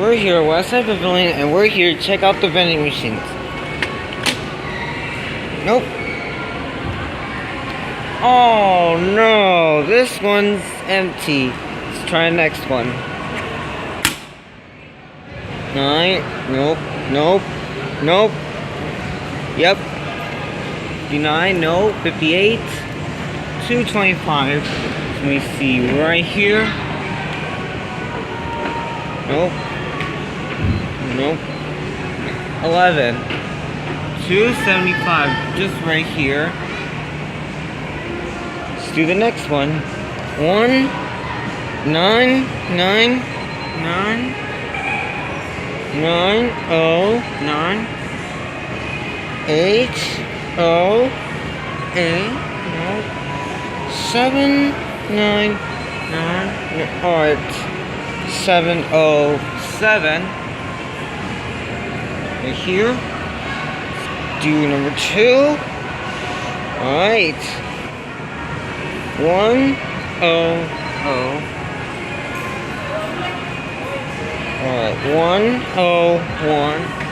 We're here at Westside Pavilion, and we're here to check out the vending machines. Nope. Oh no, this one's empty. Let's try the next one. 9. Nope. Nope. Nope. Yep. 59. Nope. 58. 225. Let me see. Right here. Nope. Nope. 11. 275. Just right here. Let's do the next one. 1. 9. 9. 9. 9. 0. 9. 8. 0. 8. Nope. 7. 9. 9. Alright. 707. Right here. Do number 2. Alright. 100. Alright, 101.